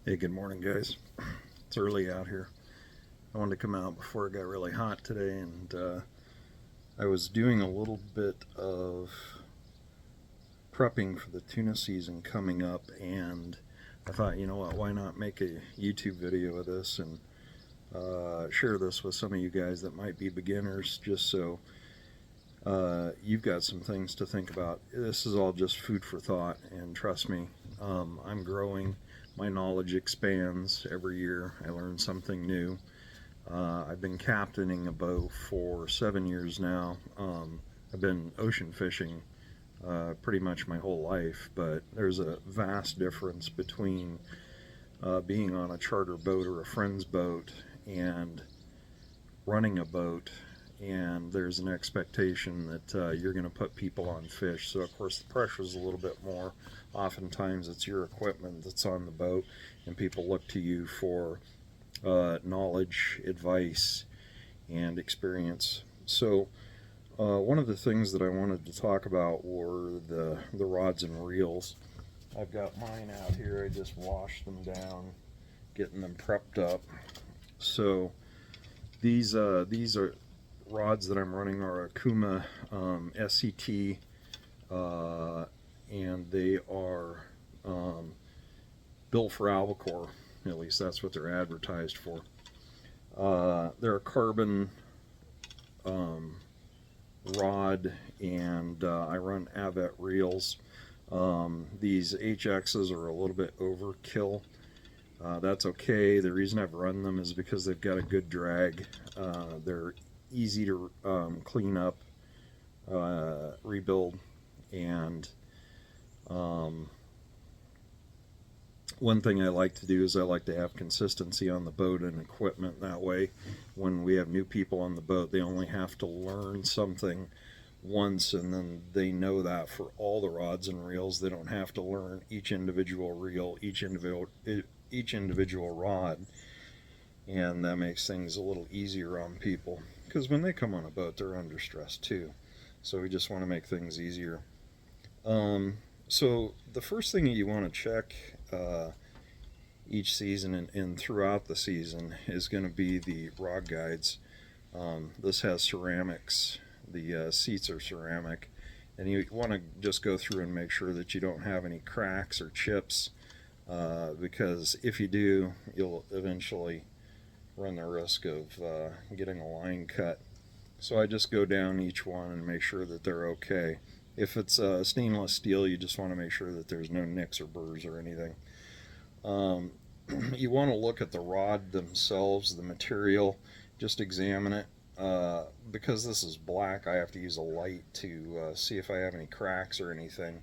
Hey, good morning, guys. It's early out here. I wanted to come out before it got really hot today, and I was doing a little bit of prepping for the tuna season coming up, and I thought, you know what, why not make a YouTube video of this and share this with some of you guys that might be beginners, just so you've got some things to think about. This is all just food for thought, and trust me, I'm growing. My knowledge expands every year. I learn something new. I've been captaining a boat for 7 years now. I've been ocean fishing pretty much my whole life, but there's a vast difference between being on a charter boat or a friend's boat and running a boat. And there's an expectation that you're going to put people on fish. So, of course, the pressure is a little bit more. Oftentimes, it's your equipment that's on the boat, and people look to you for knowledge, advice, and experience. So, one of the things that I wanted to talk about were the rods and reels. I've got mine out here. I just washed them down, getting them prepped up. So, these are rods that I'm running are a Kuma SCT, and they are built for Albacore. At least that's what they're advertised for. They're a carbon rod, and I run Avet reels. These HXs are a little bit overkill. That's okay. The reason I've run them is because they've got a good drag. They're easy to clean up, rebuild, and one thing I like to do is I like to have consistency on the boat and equipment. That way, when we have new people on the boat, they only have to learn something once, and then they know that for all the rods and reels. They don't have to learn each individual reel, each individual rod, and that makes things a little easier on people, because when they come on a boat, they're under stress too. So we just want to make things easier. So the first thing that you want to check each season and throughout the season is going to be the rod guides. This has ceramics. The seats are ceramic, and you want to just go through and make sure that you don't have any cracks or chips, because if you do, you'll eventually run the risk of getting a line cut. So I just go down each one and make sure that they're okay. If it's stainless steel, you just want to make sure that there's no nicks or burrs or anything. You want to look at the rod themselves, the material, just examine it. Because this is black, I have to use a light to see if I have any cracks or anything.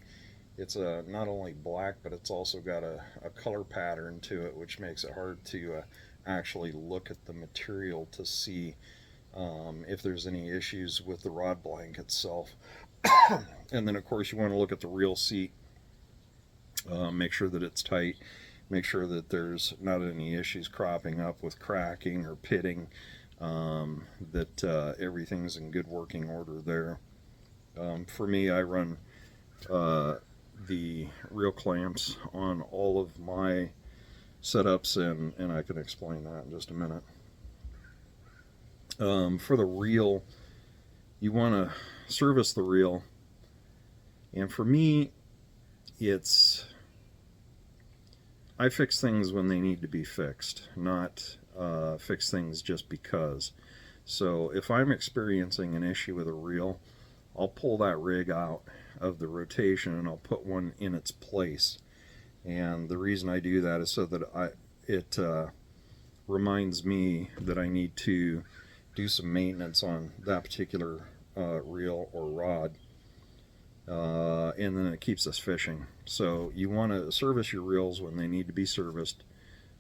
It's not only black, but it's also got a color pattern to it, which makes it hard to actually look at the material to see if there's any issues with the rod blank itself. And then, of course, you want to look at the reel seat, make sure that it's tight, make sure that there's not any issues cropping up with cracking or pitting, that everything's in good working order there. For me, I run the reel clamps on all of my setups, and I can explain that in just a minute. For the reel, you want to service the reel, and for me, I fix things when they need to be fixed, not fix things just because. So if I'm experiencing an issue with a reel, I'll pull that rig out of the rotation and I'll put one in its place. And the reason I do that is so that it reminds me that I need to do some maintenance on that particular reel or rod, and then it keeps us fishing. So you want to service your reels when they need to be serviced.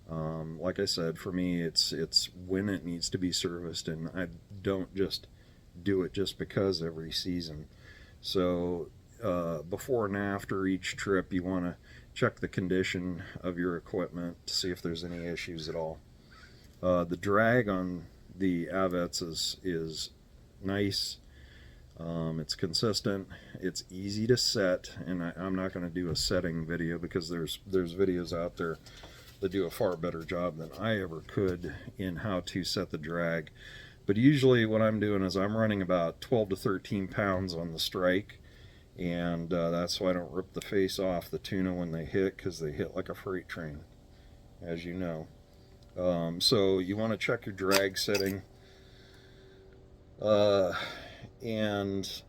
Like I said, for me, it's when it needs to be serviced, and I don't just do it just because every season. So before and after each trip, you want to check the condition of your equipment to see if there's any issues at all. The drag on the Avets is nice. It's consistent. It's easy to set, and I'm not going to do a setting video because there's videos out there that do a far better job than I ever could in how to set the drag. But usually what I'm doing is I'm running about 12 to 13 pounds on the strike, and that's why I don't rip the face off the tuna when they hit, because they hit like a freight train, as you know. So you want to check your drag setting, and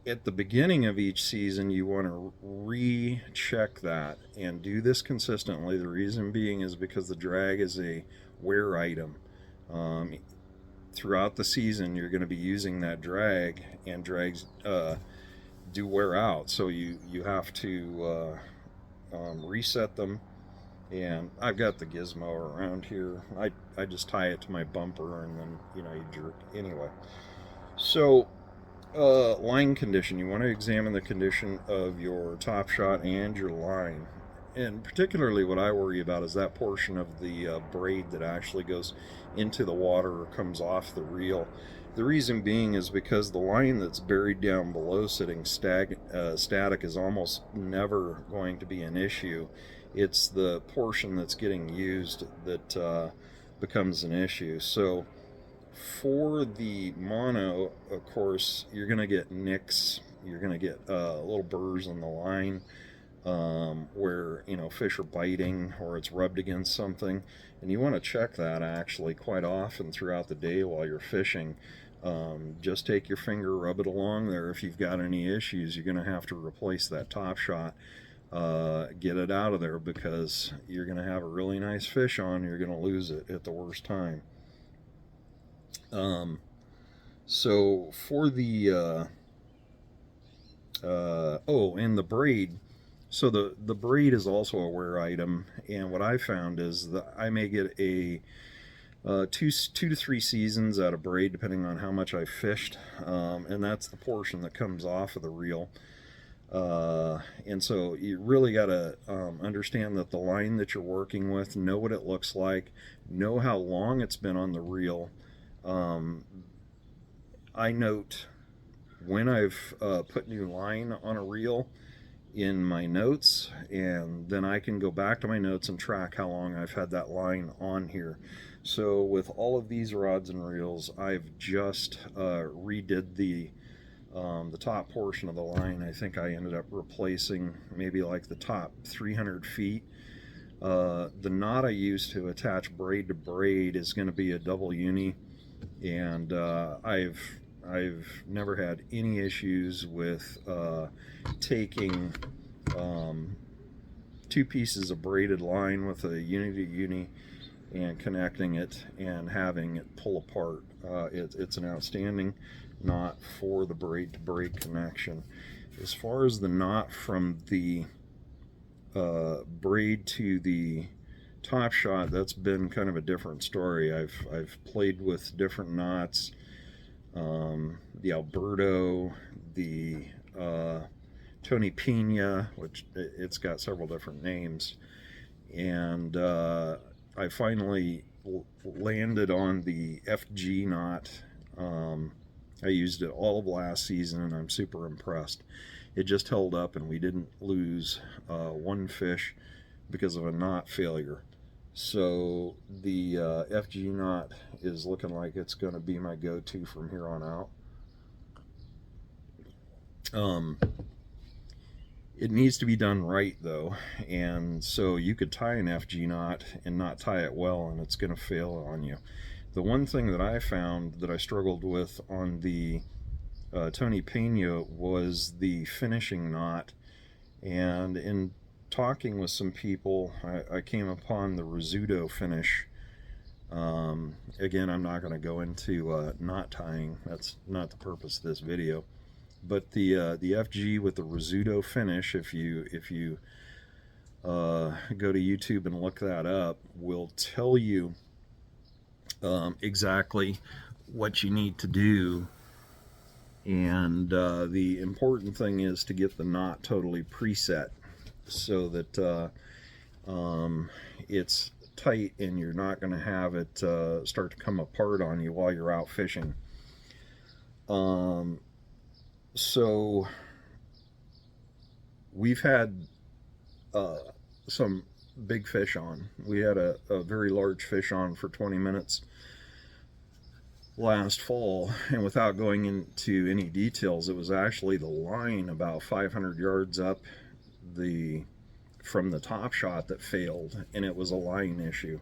at the beginning of each season you want to recheck that and do this consistently. The reason being is because the drag is a wear item. Throughout the season you're going to be using that drag, and drags do wear out, so you have to reset them. And I've got the gizmo around here. I just tie it to my bumper, and then you jerk anyway. So line condition, you want to examine the condition of your top shot and your line. And particularly what I worry about is that portion of the braid that actually goes into the water or comes off the reel. The reason being is because the line that's buried down below sitting static is almost never going to be an issue. It's the portion that's getting used that becomes an issue. So for the mono, of course, you're going to get nicks. You're going to get little burrs in the line where fish are biting or it's rubbed against something, and you want to check that actually quite often throughout the day while you're fishing. Just take your finger, rub it along there. If you've got any issues, you're going to have to replace that top shot. Get it out of there, because you're going to have a really nice fish on. You're going to lose it at the worst time. So for the and the braid. So the braid is also a wear item, and what I found is that I may get a two to three seasons out of braid depending on how much I fished, and that's the portion that comes off of the reel. And so you really got to understand that the line that you're working with, know what it looks like, know how long it's been on the reel. I note when I've put new line on a reel in my notes, and then I can go back to my notes and track how long I've had that line on here. So with all of these rods and reels, I've just redid the top portion of the line. I think I ended up replacing maybe like the top 300 feet. The knot I use to attach braid to braid is going to be a double uni, and I've never had any issues with taking two pieces of braided line with a uni to uni and connecting it and having it pull apart. It's an outstanding knot for the braid to braid connection. As far as the knot from the braid to the top shot, that's been kind of a different story. I've played with different knots. The Alberto, the Tony Pina, which it's got several different names, and I finally landed on the FG knot. I used it all of last season, and I'm super impressed. It just held up, and we didn't lose one fish because of a knot failure. So the FG knot is looking like it's going to be my go-to from here on out. It needs to be done right though, and so you could tie an FG knot and not tie it well, and it's going to fail on you. The one thing that I found that I struggled with on the Tony Pena was the finishing knot, and in talking with some people, I came upon the risotto finish. Again, I'm not going to go into knot tying. That's not the purpose of this video. But the FG with the risotto finish, if you go to YouTube and look that up, will tell you exactly what you need to do. And the important thing is to get the knot totally preset, so that it's tight and you're not going to have it start to come apart on you while you're out fishing. So we've had some big fish on. We had a very large fish on for 20 minutes last fall, and without going into any details, it was actually the line about 500 yards up the from the top shot that failed, and it was a line issue.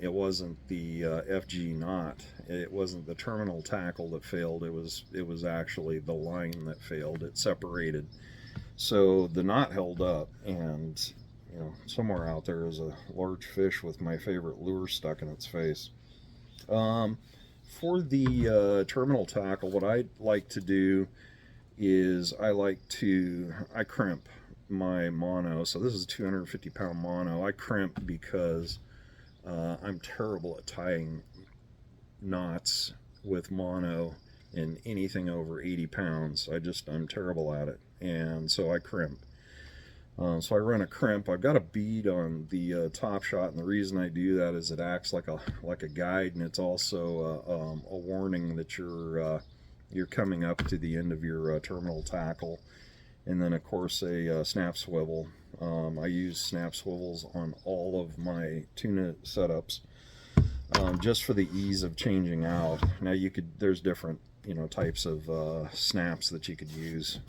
It wasn't the FG knot. It wasn't the terminal tackle that failed. It was actually the line that failed. It separated. So the knot held up, and somewhere out there is a large fish with my favorite lure stuck in its face. For the terminal tackle, what I like to do is I crimp my mono. So this is a 250-pound mono. I crimp because I'm terrible at tying knots with mono in anything over 80 pounds. I'm terrible at it, and so I crimp. So I run a crimp. I've got a bead on the top shot, and the reason I do that is it acts like a guide, and it's also a warning that you're coming up to the end of your terminal tackle. And then of course a snap swivel. I use snap swivels on all of my tuna setups, just for the ease of changing out. Now there's different types of snaps that you could use.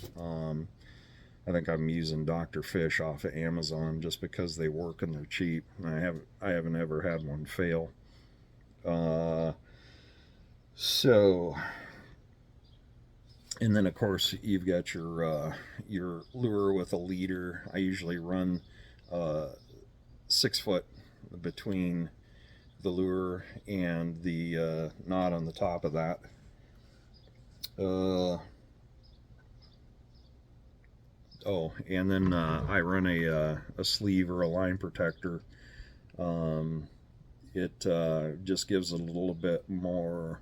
I think I'm using Dr. Fish off of Amazon just because they work and they're cheap. I haven't ever had one fail. And then of course you've got your lure with a leader. I usually run 6 foot between the lure and the knot on the top of that. And then I run a sleeve or a line protector. It just gives a little bit more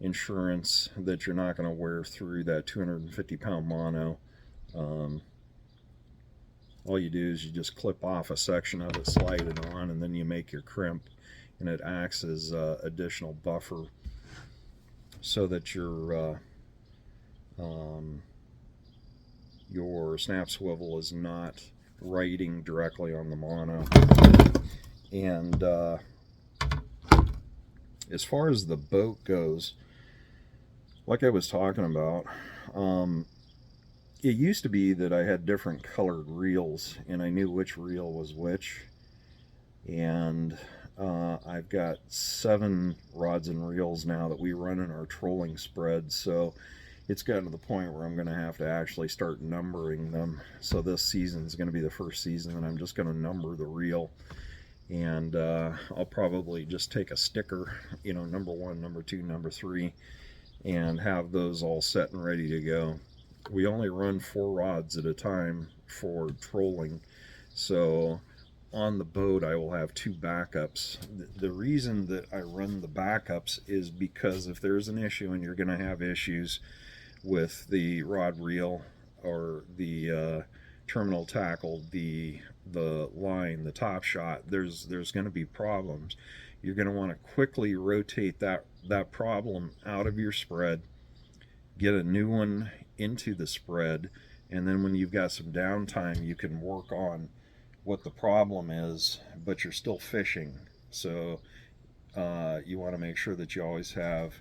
insurance that you're not going to wear through that 250-pound mono. All you do is you just clip off a section of it, slide it on, and then you make your crimp, and it acts as additional buffer so that your snap swivel is not righting directly on the mono. And as far as the boat goes, like I was talking about, it used to be that I had different colored reels and I knew which reel was which. And I've got 7 rods and reels now that we run in our trolling spread. So it's gotten to the point where I'm going to actually start numbering them. So this season is going to be the first season and I'm just going to number the reel. And I'll probably just take a sticker, number 1, number 2, number 3, and have those all set and ready to go. We only run 4 rods at a time for trolling, so on the boat I will have 2 backups. The reason that I run the backups is because if there's an issue, and you're going to have issues with the rod reel or the terminal tackle, the line, the top shot, there's going to be problems. You're going to want to quickly rotate that problem out of your spread, get a new one into the spread, and then when you've got some downtime, you can work on what the problem is, but you're still fishing. So you want to make sure that you always have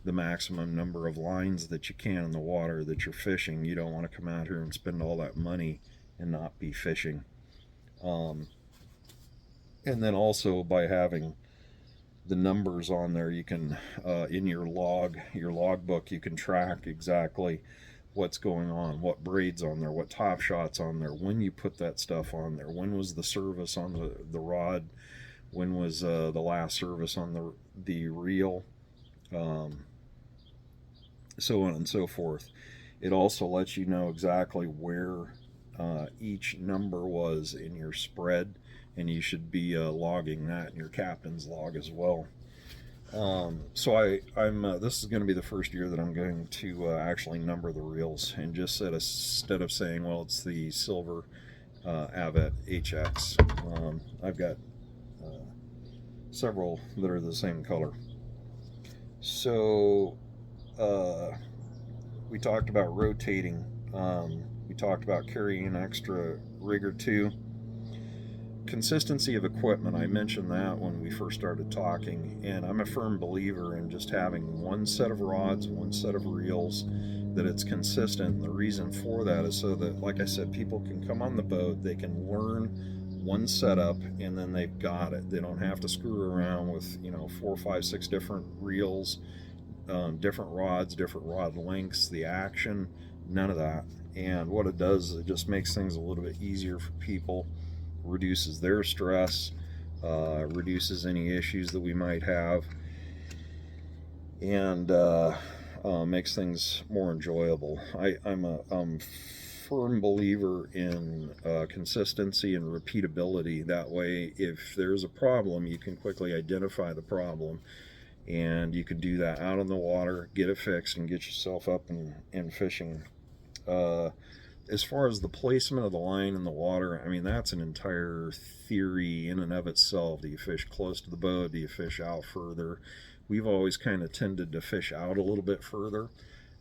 the maximum number of lines that you can in the water that you're fishing. You don't want to come out here and spend all that money and not be fishing. And then also by having the numbers on there, you can in your logbook, you can track exactly what's going on, what braid's on there, what top shot's on there, when you put that stuff on there, when was the service on the rod, when was the last service on the reel, so on and so forth. It also lets you know exactly where each number was in your spread, and you should be logging that in your captain's log as well. So I'm this is going to be the first year that I'm going to actually number the reels, and just instead of saying, well, it's the silver Avet HX. I've got several that are the same color. So we talked about rotating. We talked about carrying an extra rig or 2. consistency of equipment, I mentioned that when we first started talking, and I'm a firm believer in just having one set of rods, one set of reels, that it's consistent. And the reason for that is so that, like I said, people can come on the boat, they can learn one setup, and then they've got it. They don't have to screw around with, 4, 5, 6 different reels, different rods, different rod lengths, the action, none of that. And what it does is it just makes things a little bit easier for people, reduces their stress, reduces any issues that we might have, and makes things more enjoyable. I'm a firm believer in consistency and repeatability. That way, if there's a problem, you can quickly identify the problem, and you can do that out on the water, get it fixed, and get yourself up and fishing. As far as the placement of the line in the water, I mean, that's an entire theory in and of itself. Do you fish close to the boat? Do you fish out further? We've always kind of tended to fish out a little bit further.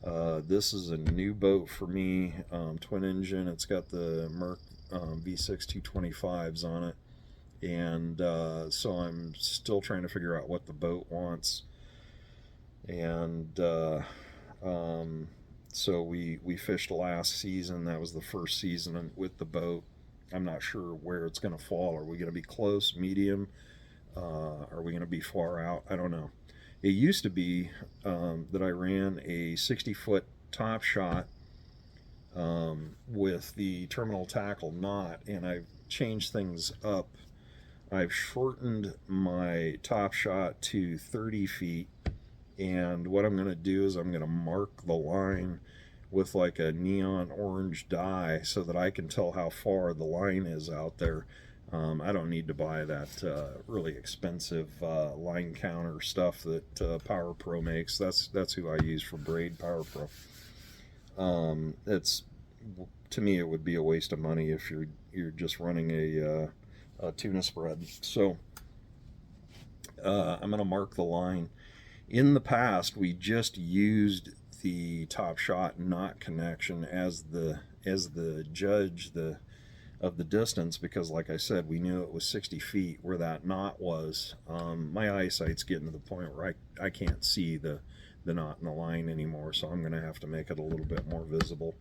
This is a new boat for me, twin engine. It's got the Merc V6 225s on it. And so I'm still trying to figure out what the boat wants. And so we fished last season. That was the first season with the boat. I'm not sure where it's going to fall. Are we going to be close, medium? Are we going to be far out? I don't know. It used to be that I ran a 60-foot top shot with the terminal tackle knot, and I've changed things up. I've shortened my top shot to 30 feet, and what I'm going to do is I'm going to mark the line with like a neon orange dye so that I can tell how far the line is out there. I don't need to buy that really expensive line counter stuff that Power Pro makes. That's who I use for braid, Power Pro. It's, to me, it would be a waste of money if you're just running a tuna spread. So I'm going to mark the line. In the past, we just used the top shot knot connection as the judge of the distance, because like I said, we knew it was 60 feet where that knot was. My eyesight's getting to the point where I can't see the knot in the line anymore, so I'm going to have to make it a little bit more visible.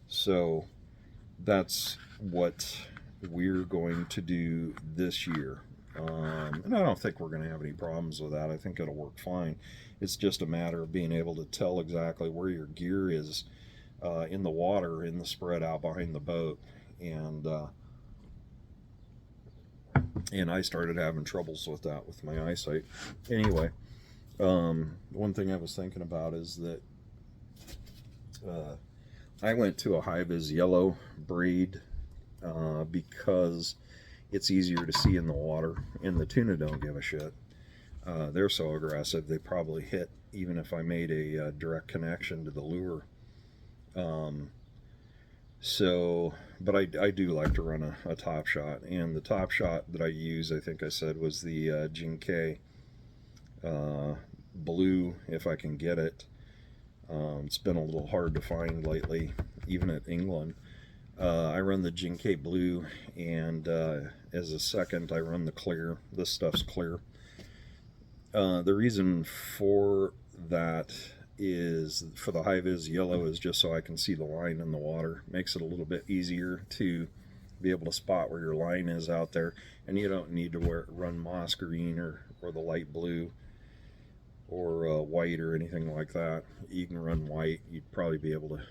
So that's what we're going to do this year. And I don't think we're going to have any problems with that. I think it'll work fine. It's just a matter of being able to tell exactly where your gear is in the water, in the spread out behind the boat. And I started having troubles with that with my eyesight. Anyway, one thing I was thinking about is that I went to a high-vis yellow braid because it's easier to see in the water, and the tuna don't give a shit. They're so aggressive, they probably hit even if I made a direct connection to the lure. But I do like to run a top shot, and the top shot that I use, I think I said, was the Jinke blue, if I can get it. It's been a little hard to find lately, even at England. I run the Jinke blue, and as a second I run the clear. This stuff's clear. The reason for that is, for the high-vis yellow, is just so I can see the line in the water. Makes it a little bit easier to be able to spot where your line is out there, and you don't need to run moss green or the light blue or white or anything like that. You can run white. You'd probably be able to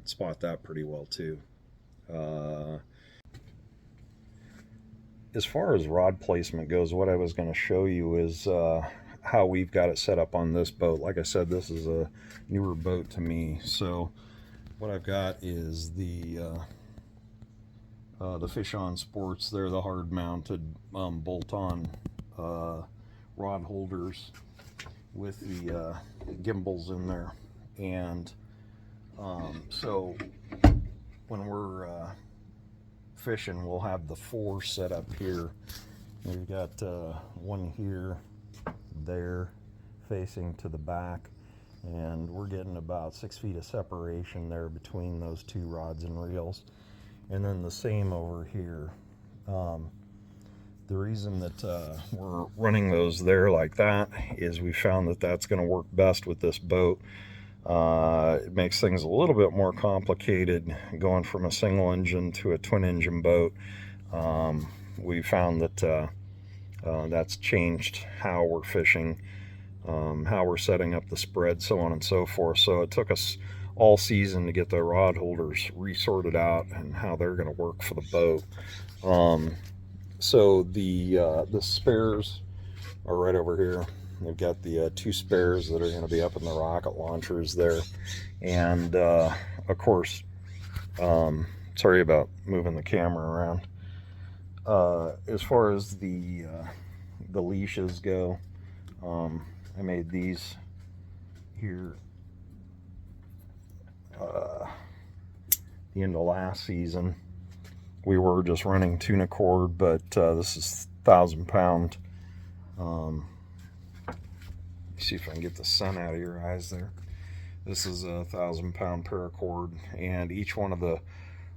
spot that pretty well too. As far as rod placement goes, what I was going to show you is how we've got it set up on this boat. Like I said, this is a newer boat to me, so what I've got is the Fish On Sports. They're the hard mounted bolt-on rod holders with the gimbals in there. And so when we're fishing, we'll have the 4 set up here. We've got one here, there, facing to the back, and we're getting about 6 feet of separation there between those two rods and reels. And then the same over here. The reason that we're running those there like that is we found that that's going to work best with this boat. It makes things a little bit more complicated going from a single engine to a twin engine boat. We found that that's changed how we're fishing, how we're setting up the spread, so on and so forth. So it took us all season to get the rod holders resorted out and how they're going to work for the boat. So the spares are right over here. They've got the two spares that are going to be up in the rocket launchers there. And of course, sorry about moving the camera around. As far as the leashes go, I made these here the end of last season. We were just running tuna cord, but this is 1,000-pound. See if I can get the sun out of your eyes there. This is a 1,000-pound paracord, and each one of the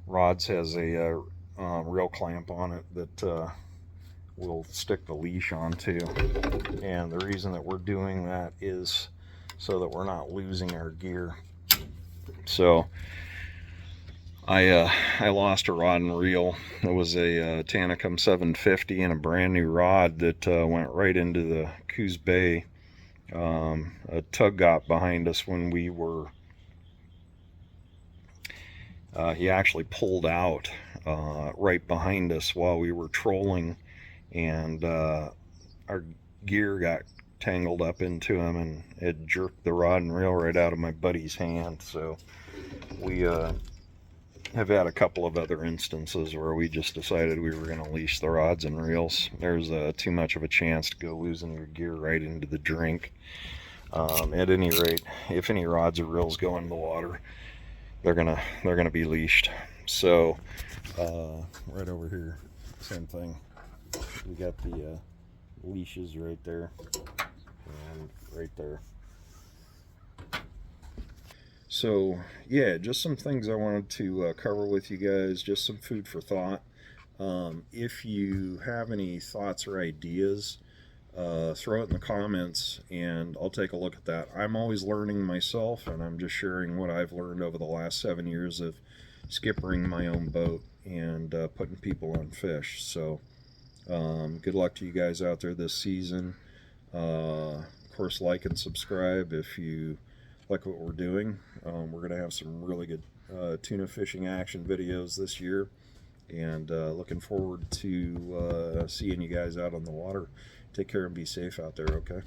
rods has a reel clamp on it that we'll stick the leash onto. And the reason that we're doing that is so that we're not losing our gear. So I lost a rod and reel. It was a Tuna 750 and a brand new rod that went right into the Coos Bay. A tug got behind us when we were, he actually pulled out right behind us while we were trolling, and our gear got tangled up into him, and it jerked the rod and reel right out of my buddy's hand. So we have had a couple of other instances where we just decided we were going to leash the rods and reels. There's too much of a chance to go losing your gear right into the drink. At any rate, if any rods or reels go in the water, they're gonna be leashed. So right over here, same thing. We got the leashes right there and right there. So yeah, just some things I wanted to cover with you guys, just some food for thought. If you have any thoughts or ideas, throw it in the comments and I'll take a look at that. I'm always learning myself, and I'm just sharing what I've learned over the last 7 years of skippering my own boat and putting people on fish. So good luck to you guys out there this season. Of course, like and subscribe if you like what we're doing. We're going to have some really good tuna fishing action videos this year, and looking forward to seeing you guys out on the water. Take care and be safe out there, okay?